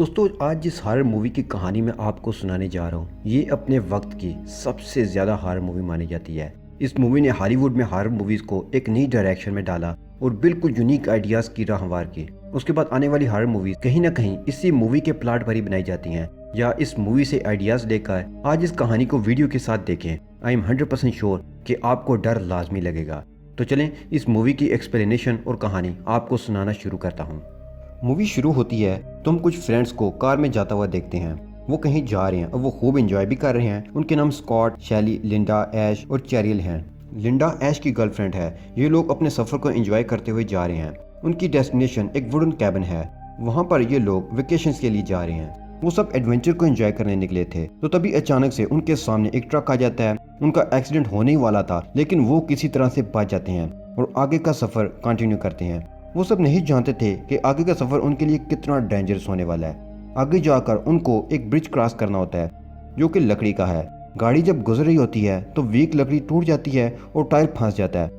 दोस्तों आज जिस हॉरर मूवी की कहानी मैं आपको सुनाने जा रहा हूँ ये अपने वक्त की सबसे ज़्यादा हॉरर मूवी मानी जाती है। इस मूवी ने हॉलीवुड में हॉरर मूवीज़ को एक नई डायरेक्शन में डाला और बिल्कुल यूनिक आइडियाज़ की राह हमवार की। उसके बाद आने वाली हॉरर मूवीज़ कहीं ना कहीं इसी मूवी के प्लॉट पर ही बनाई जाती हैं या इस मूवी से आइडियाज़ लेकर आज इस कहानी को वीडियो के साथ देखें। आई एम 100% श्योर कि आपको डर लाजमी लगेगा। तो चलें इस मूवी की एक्सप्लेनेशन और कहानी आपको सुनाना शुरू करता हूँ। मूवी शुरू होती है तो हम कुछ फ्रेंड्स को कार में जाता हुआ देखते हैं। वो कहीं जा रहे हैं और वो खूब एंजॉय भी कर रहे हैं। उनके नाम स्कॉट, शैली, लिंडा, ऐश और चैरियल हैं। लिंडा ऐश की गर्लफ्रेंड है। ये लोग अपने सफ़र को एंजॉय करते हुए जा रहे हैं। उनकी डेस्टिनेशन एक वुडन कैबिन है। वहाँ पर ये लोग वेकेशंस के लिए जा रहे हैं। वो सब एडवेंचर को एंजॉय करने निकले थे तो तभी अचानक से उनके सामने एक ट्रक आ जाता है। उनका एक्सीडेंट होने ही वाला था लेकिन वो किसी तरह से बच जाते हैं और आगे का सफ़र कंटिन्यू करते हैं। वो सब नहीं जानते थे कि आगे का सफ़र उनके लिए कितना डेंजरस होने वाला है। आगे जाकर उनको एक ब्रिज क्रॉस करना होता है जो कि लकड़ी का है। गाड़ी जब गुजर रही होती है तो वीक लकड़ी टूट जाती है और टायर फंस जाता है।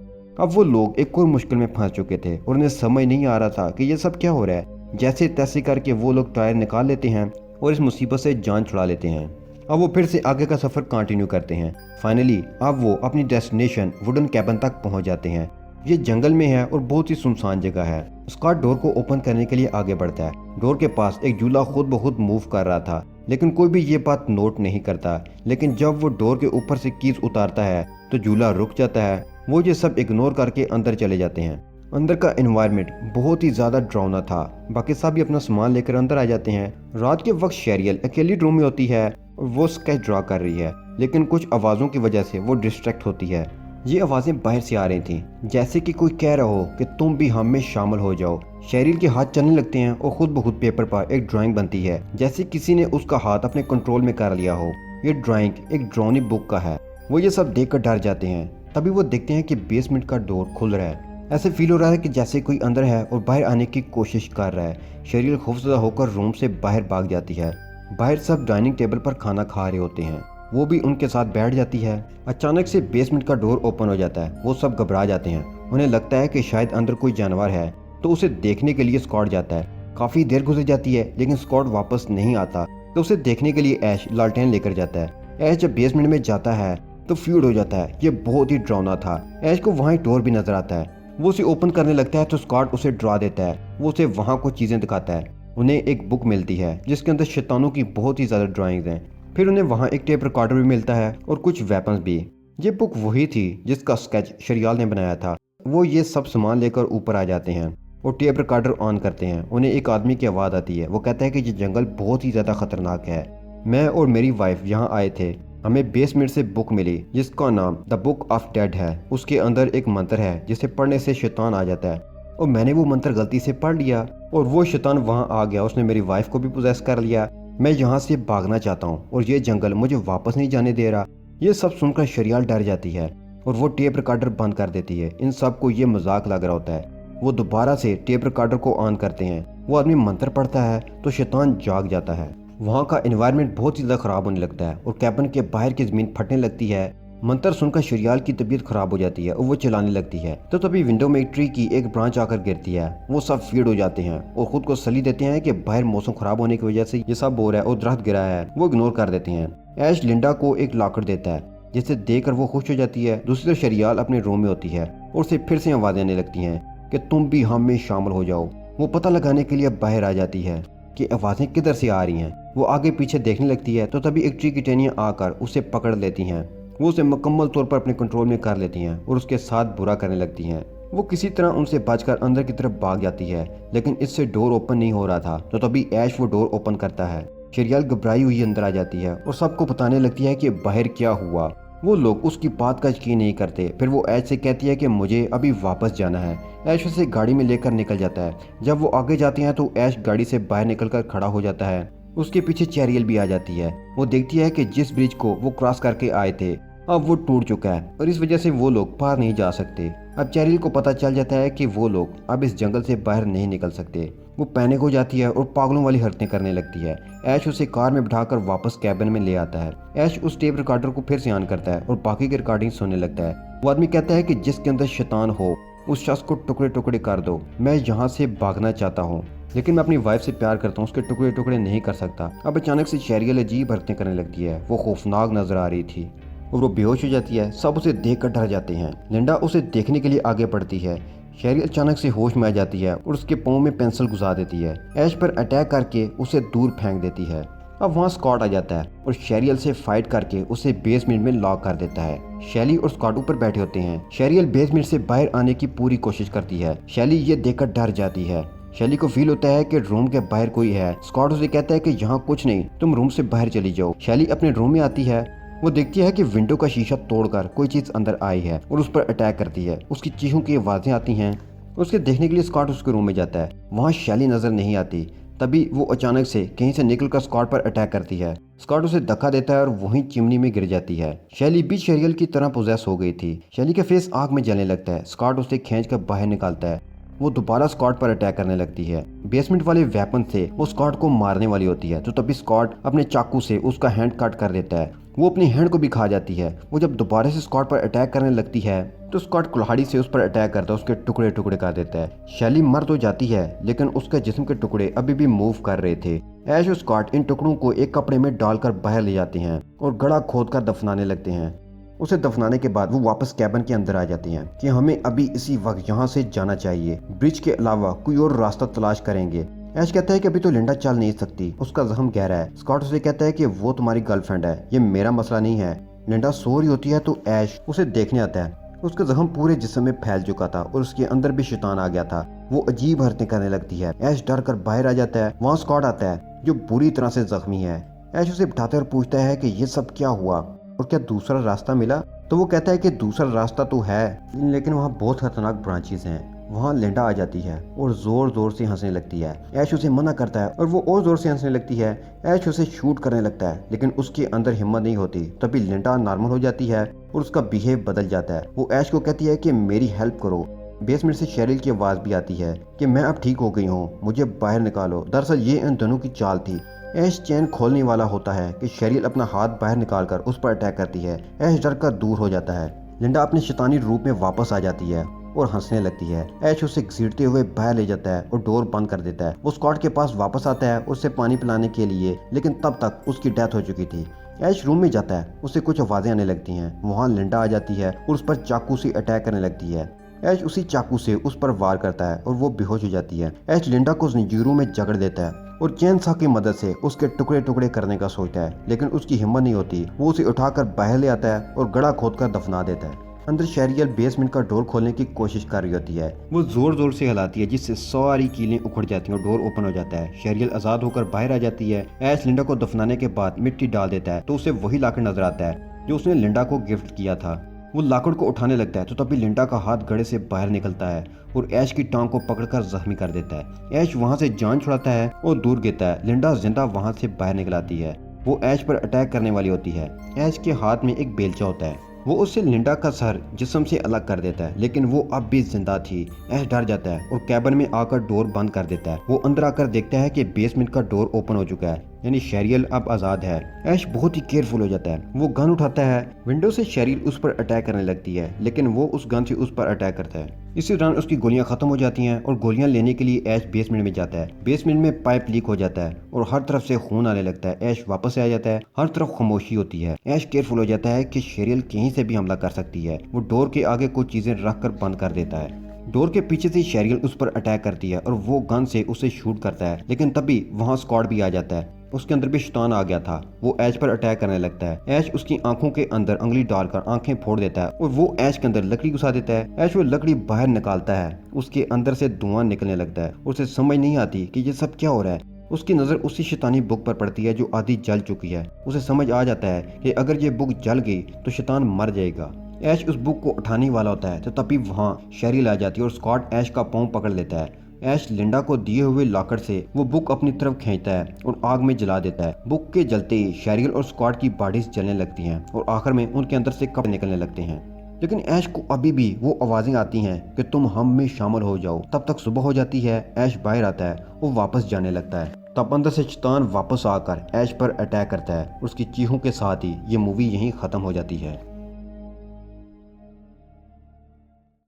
अब वो लोग एक और मुश्किल में फंस चुके थे और उन्हें समझ नहीं आ रहा था कि ये सब क्या हो रहा है। जैसे तैसे करके वो लोग टायर निकाल लेते हैं और इस मुसीबत से जान छुड़ा लेते हैं। अब वो फिर से आगे का सफ़र कंटिन्यू करते हैं। फाइनली अब वो अपनी डेस्टिनेशन वुडन कैबिन तक पहुंच जाते हैं। ये जंगल में है और बहुत ही सुनसान जगह है। स्कॉट डोर को ओपन करने के लिए आगे बढ़ता है। डोर के पास एक झूला खुद ब खुद मूव कर रहा था लेकिन कोई भी ये बात नोट नहीं करता। लेकिन जब वो डोर के ऊपर से कीज उतारता है तो झूला रुक जाता है। वो ये सब इग्नोर करके अंदर चले जाते हैं। अंदर का एनवायरनमेंट बहुत ही ज़्यादा डरावना था। बाकी सब भी अपना सामान लेकर अंदर आ जाते हैं। रात के वक्त शैरियल अकेली रूम में होती है और वो स्केच ड्रा कर रही है लेकिन कुछ आवाज़ों की वजह से वो डिस्ट्रैक्ट होती है। ये आवाज़ें बाहर से आ रही थीं जैसे कि कोई कह रहा हो कि तुम भी हम में शामिल हो जाओ। शैरिल के हाथ चलने लगते हैं और खुद ब खुद पेपर पर एक ड्राइंग बनती है जैसे किसी ने उसका हाथ अपने कंट्रोल में कर लिया हो। ये ड्राइंग एक ड्राउनी बुक का है। वो ये सब देखकर डर जाते हैं। तभी वो देखते हैं कि बेसमेंट का डोर खुल रहा है। ऐसे फील हो रहा है कि जैसे कोई अंदर है और बाहर आने की कोशिश कर रहा है। शैरिल खौफजदा होकर रूम से बाहर भाग जाती है। बाहर सब डाइनिंग टेबल पर खाना खा रहे होते हैं। वो भी उनके साथ बैठ जाती है। अचानक से बेसमेंट का डोर ओपन हो जाता है। वो सब घबरा जाते हैं। उन्हें लगता है कि शायद अंदर कोई जानवर है तो उसे देखने के लिए स्कॉट जाता है। काफ़ी देर गुजर जाती है लेकिन स्कॉट वापस नहीं आता तो उसे देखने के लिए ऐश लालटेन लेकर जाता है। ऐश जब बेसमेंट में जाता है तो फ्यूड हो जाता है। ये बहुत ही डरावना था। ऐश को वहाँ डोर भी नजर आता है। वो उसे ओपन करने लगता है तो स्कॉट उसे डरा देता है। वो उसे वहाँ कुछ चीज़ें दिखाता है। उन्हें एक बुक मिलती है जिसके अंदर शैतानों की बहुत ही ज़्यादा ड्राइंग्स हैं। फिर उन्हें वहाँ एक टेप रिकॉर्डर भी मिलता है और कुछ वेपन्स भी। ये बुक वही थी जिसका स्केच शरियाल ने बनाया था। वो ये सब सामान लेकर ऊपर आ जाते हैं और टेप रिकॉर्डर ऑन करते हैं। उन्हें एक आदमी की आवाज़ आती है। वो कहता है कि ये जंगल बहुत ही ज़्यादा खतरनाक है। मैं और मेरी वाइफ यहाँ आए थे। हमें बेसमेंट से बुक मिली जिसका नाम द बुक ऑफ डेड है। उसके अंदर एक मंत्र है जिसे पढ़ने से शैतान आ जाता है और मैंने वो मंत्र गलती से पढ़ लिया और वो शैतान वहाँ आ गया। उसने मेरी वाइफ को भी पोजेस कर लिया। मैं यहाँ से भागना चाहता हूँ और ये जंगल मुझे वापस नहीं जाने दे रहा। ये सब सुनकर शरियाल डर जाती है और वो टेप रिकॉर्डर बंद कर देती है। इन सब को ये मजाक लग रहा होता है। वो दोबारा से टेप रिकॉर्डर को ऑन करते हैं। वो आदमी मंत्र पढ़ता है तो शैतान जाग जाता है। वहाँ का एनवायरनमेंट बहुत ही ज़्यादा ख़राब होने लगता है और कैबिन के बाहर की ज़मीन फटने लगती है। मंत्र सुनकर शरियाल की तबीयत खराब हो जाती है और वो चिल्लाने लगती है। तो तभी विंडो में एक ट्री की एक ब्रांच आकर गिरती है। वो सब फीड हो जाते हैं और खुद को सली देते हैं कि बाहर मौसम खराब होने की वजह से ये सब हो रहा है और दरख्त गिरा है। वो इग्नोर कर देते हैं। ऐश लिंडा को एक लॉकर देता है जिसे देखकर वो खुश हो जाती है। दूसरी तरफ शरियाल अपने रूम में होती है और उसे फिर से आवाज़ें आने लगती हैं कि तुम भी हम में शामिल हो जाओ। वो पता लगाने के लिए बाहर आ जाती है कि आवाज़ें किधर से आ रही हैं। वो आगे पीछे देखने लगती है तो तभी एक ट्री की टहनियाँ आकर उसे पकड़ लेती हैं। वो उसे मुकम्मल तौर पर अपने कंट्रोल में कर लेती हैं और उसके साथ बुरा करने लगती हैं। वो किसी तरह उनसे बचकर अंदर की तरफ भाग जाती है लेकिन इससे डोर ओपन नहीं हो रहा था तो तभी ऐश वो डोर ओपन करता है। शरियाल घबराई हुई अंदर आ जाती है और सबको बताने लगती है कि बाहर क्या हुआ। वो लोग उसकी बात का यकीन नहीं करते। फिर वो ऐश से कहती है कि मुझे अभी वापस जाना है। ऐश उसे गाड़ी में लेकर निकल जाता है। जब वो आगे जाते हैं तो ऐश गाड़ी से बाहर निकलकर खड़ा हो जाता है। उसके पीछे चैरियल भी आ जाती है। वो देखती है कि जिस ब्रिज को वो क्रॉस करके आए थे अब वो टूट चुका है और इस वजह से वो लोग पार नहीं जा सकते। अब चैरियल को पता चल जाता है कि वो लोग अब इस जंगल से बाहर नहीं निकल सकते। वो पैनिक हो जाती है और पागलों वाली हरकतें करने लगती है। ऐश उसे कार में बिठाकर वापस कैबिन में ले आता है। ऐश उस टेप रिकॉर्डर को फिर से ऑन करता है और बाकी की रिकॉर्डिंग सुनने लगता है। वो आदमी कहता है कि जिसके अंदर शैतान हो उस शख्स को टुकड़े टुकड़े कर दो। मैं यहाँ से भागना चाहता हूँ। लेकिन मैं अपनी वाइफ से प्यार करता हूँ, उसके टुकड़े टुकड़े नहीं कर सकता। अब अचानक से शेरियल अजीब हरकतें करने लगती है। वो खौफनाक नजर आ रही थी और वो बेहोश हो जाती है। सब उसे देखकर डर जाते हैं। लिंडा उसे देखने के लिए आगे बढ़ती है। शेरियल अचानक से होश में आ जाती है और उसके पाँव में पेंसिल घुसा देती है। ऐश पर अटैक करके उसे दूर फेंक देती है। अब वहाँ स्कॉट आ जाता है और शेरियल से फाइट करके उसे बेसमेंट में लॉक कर देता है। शैली और स्कॉट ऊपर बैठे होते हैं। शेरियल बेसमेंट से बाहर आने की पूरी कोशिश करती है। शैली ये देखकर डर जाती है। शैली को फील होता है कि रूम के बाहर कोई है। स्कॉट उसे कहता है कि यहाँ कुछ नहीं, तुम रूम से बाहर चली जाओ। शैली अपने रूम में आती है। वो देखती है कि विंडो का शीशा तोड़कर कोई चीज अंदर आई है और उस पर अटैक करती है। उसकी चीखों की आवाजें आती हैं। उसके देखने के लिए स्कॉट उसके रूम में जाता है। वहाँ शैली नजर नहीं आती। तभी वो अचानक से कहीं से निकलकर स्कॉट पर अटैक करती है। स्कॉट उसे धक्का देता है और वहीं चिमनी में गिर जाती है। शैली भी शेरियल की तरह पोजेस हो गई थी। शैली का फेस आग में जलने लगता है। स्कॉट उसे खींचकर बाहर निकालता है। वो दोबारा स्कॉट पर अटैक करने लगती है। बेसमेंट वाले वेपन से वो स्कॉट को मारने वाली होती है, तो तभी स्कॉट अपने चाकू से उसका हैंड कट कर देता है। वो अपनी हैंड को भी खा जाती है। वो जब दोबारा से स्कॉट पर अटैक करने लगती है तो स्कॉट कुल्हाड़ी से उस पर अटैक करता है, उसके टुकड़े टुकड़े कर देता है। शैली मर तो जाती है लेकिन उसके जिस्म के टुकड़े अभी भी मूव कर रहे थे। ऐश और स्कॉट इन टुकड़ों को एक कपड़े में डालकर बाहर ले जाते हैं और गड़ा खोदकर दफनाने लगते हैं। उसे दफनाने के बाद वो वापस कैबिन के अंदर आ जाती हैं कि हमें अभी इसी वक्त यहाँ से जाना चाहिए। ब्रिज के अलावा कोई और रास्ता तलाश करेंगे। ऐश कहता है कि अभी तो लिंडा चल नहीं सकती, उसका जख्म गहरा है। स्कॉट उसे कहता है कि वो तुम्हारी गर्लफ्रेंड है, ये मेरा मसला नहीं है। लिंडा सो रही होती है तो ऐश उसे देखने आता है। उसका जख्म पूरे जिस्म में फैल चुका था और उसके अंदर भी शैतान आ गया था। वो अजीब हरकतें करने लगती है। ऐश डर कर बाहर आ जाता है। वहाँ स्कॉट आता है जो बुरी तरह से जख्मी है। ऐश उसे बिठाते और पूछता है कि ये सब क्या हुआ और क्या दूसरा रास्ता मिला। तो वो कहता है कि दूसरा रास्ता तो है लेकिन वहाँ बहुत खतरनाक ब्रांचेस हैं। वहाँ लिंडा आ जाती है और जोर जोर से हंसने लगती है। ऐश उसे मना करता है और वो और जोर से हंसने लगती है। ऐश उसे शूट करने लगता है लेकिन उसके अंदर हिम्मत नहीं होती। तभी लिंडा नॉर्मल हो जाती है और उसका बिहेव बदल जाता है। वो ऐश को कहती है कि मेरी हेल्प करो। बेसमेंट से शेरिल की आवाज़ भी आती है कि मैं अब ठीक हो गई हूँ, मुझे बाहर निकालो। दरअसल ये इन दोनों की चाल थी। ऐश चैन खोलने वाला होता है कि शेरिल अपना हाथ बाहर निकालकर उस पर अटैक करती है। ऐश डर कर दूर हो जाता है। लिंडा अपने शैतानी रूप में वापस आ जाती है और हंसने लगती है। ऐश उसे घसीटते हुए बाहर ले जाता है और डोर बंद कर देता है। वो स्कॉट के पास वापस आता है उसे पानी पिलाने के लिए, लेकिन तब तक उसकी डेथ हो चुकी थी। ऐश रूम में जाता है, उसे कुछ आवाजें आने लगती हैं। वहाँ लिंडा आ जाती है और उस पर चाकू से अटैक करने लगती है। ऐश उसी चाकू से उस पर वार करता है और वो बेहोश हो जाती है। ऐश लिंडा को जंजीरों में जकड़ देता है और चैन सा की मदद से उसके टुकड़े टुकड़े करने का सोचता है, लेकिन उसकी हिम्मत नहीं होती। वो उसे उठाकर बाहर ले आता है और गड़ा खोदकर दफना देता है। अंदर शेरियल बेसमेंट का डोर खोलने की कोशिश कर रही होती है। वो जोर जोर से हिलाती है जिससे सारी कीलें उखड़ जाती हैं और डोर ओपन हो जाता है। शेरियल आजाद होकर बाहर आ जाती है। ऐश लिंडा को दफनाने के बाद मिट्टी डाल देता है तो उसे वही लाकड़ नजर आता है जो उसने लिंडा को गिफ्ट किया था। वो लाकड़ को उठाने लगता है तो तभी लिंडा का हाथ गड़े से बाहर निकलता है और ऐश की टांग को पकड़कर जख्मी कर देता है। ऐश वहाँ से जान छुड़ाता है और दूर गिरता है। लिंडा जिंदा वहाँ से बाहर निकल आती है। वो ऐश पर अटैक करने वाली होती है। ऐश के हाथ में एक बेलचा होता है। वो उससे लिंडा का सर जिस्म से अलग कर देता है, लेकिन वो अब भी जिंदा थी। ऐश डर जाता है और कैबिन में आकर डोर बंद कर देता है। वो अंदर आकर देखता है कि बेसमेंट का डोर ओपन हो चुका है, यानी शेरियल अब आजाद है। ऐश बहुत ही केयरफुल हो जाता है। वो गन उठाता है। विंडो से शेरिल उस पर अटैक करने लगती है, लेकिन वो उस गन से उस पर अटैक करता है। इसी दौरान उसकी गोलियां खत्म हो जाती हैं और गोलियां लेने के लिए ऐश बेसमेंट में जाता है। बेसमेंट में पाइप लीक हो जाता है और हर तरफ से खून आने लगता है। ऐश वापस आ जाता है। हर तरफ खामोशी होती है। ऐश केयरफुल हो जाता है कि शेरिल कहीं से भी हमला कर सकती है। वो डोर के आगे कुछ चीजें रखकर बंद कर देता है। डोर के पीछे से शेरिल उस पर अटैक करती है और वो गन से उसे शूट करता है, लेकिन तभी वहाँ स्कॉट भी आ जाता है। उसके अंदर भी शैतान आ गया था। वो ऐश पर अटैक करने लगता है। ऐश उसकी आंखों के अंदर उंगली डालकर आंखें फोड़ देता है और वो ऐश के अंदर लकड़ी घुसा देता है। ऐश वो लकड़ी बाहर निकालता है। उसके अंदर से धुआं निकलने लगता है। उसे समझ नहीं आती कि ये सब क्या हो रहा है। उसकी नज़र उसी शैतानी बुक पर पड़ती है जो आधी जल चुकी है। उसे समझ आ जाता है कि अगर ये बुक जल गई तो शैतान मर जाएगा। ऐश उस बुक को उठाने वाला होता है तो तभी वहाँ शेरिल आ जाती है और स्कॉट ऐश का पाँव पकड़ लेता है। ऐश लिंडा को दिए हुए लाकड़ से वो बुक अपनी तरफ खींचता है और आग में जला देता है। बुक के जलते ही शेरिल और स्कॉट की बॉडीज जलने लगती हैं और आखिर में उनके अंदर से कपड़े निकलने लगते हैं। लेकिन ऐश को अभी भी वो आवाजें आती हैं कि तुम हम में शामिल हो जाओ। तब तक सुबह हो जाती है। ऐश बाहर आता है, वो वापस जाने लगता है। तब अंदर से शैतान वापस आकर ऐश पर अटैक करता है। उसकी चीखों के साथ ही ये मूवी यहीं खत्म हो जाती है।